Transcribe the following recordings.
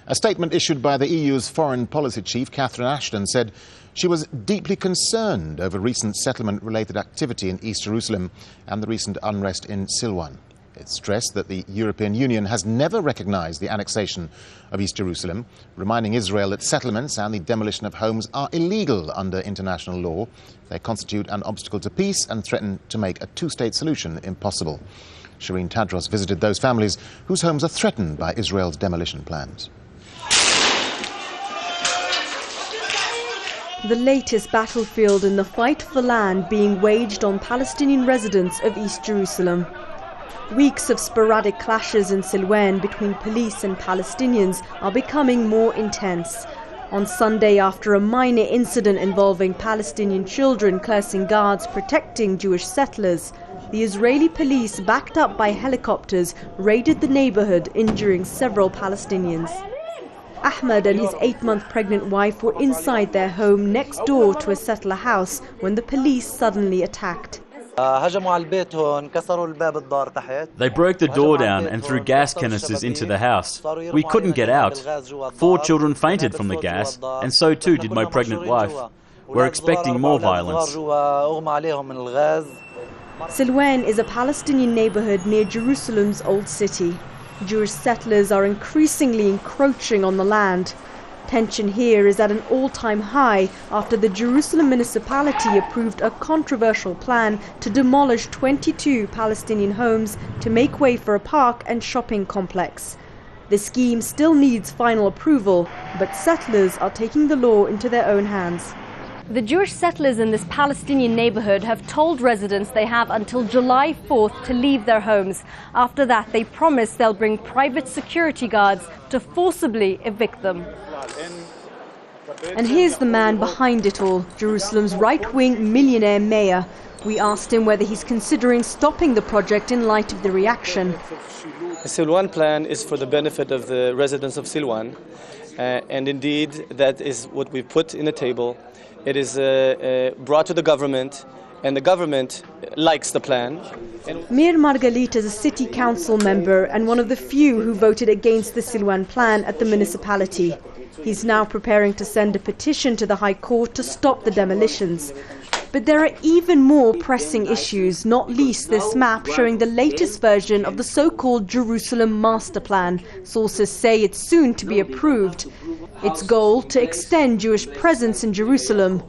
A statement issued by the EU's foreign policy chief, Catherine Ashton, said she was deeply concerned over recent settlement-related activity in East Jerusalem and the recent unrest in Silwan. It stressed that the European Union has never recognized the annexation of East Jerusalem, reminding Israel that settlements and the demolition of homes are illegal under international law. They constitute an obstacle to peace and threaten to make a two-state solution impossible. Sherine Tadros visited those families whose homes are threatened by Israel's demolition plans. The latest battlefield in the fight for land being waged on Palestinian residents of East Jerusalem. Weeks of sporadic clashes in Silwan between police and Palestinians are becoming more intense. On Sunday, after a minor incident involving Palestinian children cursing guards protecting Jewish settlers, the Israeli police, backed up by helicopters, raided the neighbourhood, injuring several Palestinians. Ahmed and his 8-month pregnant wife were inside their home next door to a settler house when the police suddenly attacked. They broke the door down and threw gas canisters into the house. We couldn't get out. 4 children fainted from the gas, and so too did my pregnant wife. We're expecting more violence. Silwan is a Palestinian neighbourhood near Jerusalem's old city. Jewish settlers are increasingly encroaching on the land. Tension here is at an all-time high after the Jerusalem municipality approved a controversial plan to demolish 22 Palestinian homes to make way for a park and shopping complex. The scheme still needs final approval, but settlers are taking the law into their own hands. The Jewish settlers in this Palestinian neighbourhood have told residents they have until July 4th to leave their homes. After that, they promise they'll bring private security guards to forcibly evict them. And here's the man behind it all, Jerusalem's right-wing millionaire mayor. We asked him whether he's considering stopping the project in light of the reaction. The Silwan plan is for the benefit of the residents of Silwan, and indeed that is what we put in the table. It is brought to the government, and the government likes the plan. Mir Margalit is a city council member and one of the few who voted against the Silwan plan at the municipality. He's now preparing to send a petition to the High Court to stop the demolitions. But there are even more pressing issues, not least this map showing the latest version of the so-called Jerusalem Master Plan. Sources say it's soon to be approved. Its goal to extend Jewish presence in Jerusalem.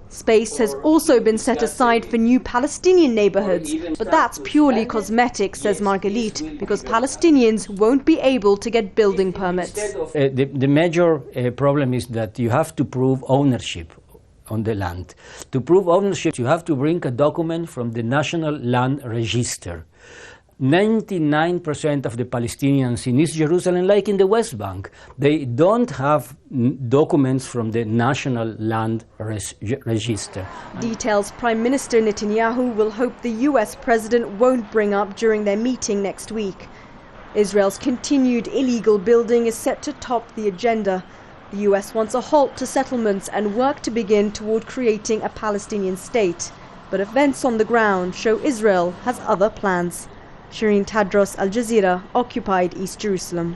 Space has also been set aside for new Palestinian neighbourhoods, but that's purely cosmetic, says Margalit, because Palestinians won't be able to get building permits. The major problem is that you have to prove ownership on the land. To prove ownership, you have to bring a document from the National Land Register. 99% of the Palestinians in East Jerusalem, like in the West Bank, they don't have documents from the National Land Register. Details Prime Minister Netanyahu will hope the US president won't bring up during their meeting next week. Israel's continued illegal building is set to top the agenda. The US wants a halt to settlements and work to begin toward creating a Palestinian state. But events on the ground show Israel has other plans. Sherine Tadros, Al Jazeera, occupied East Jerusalem.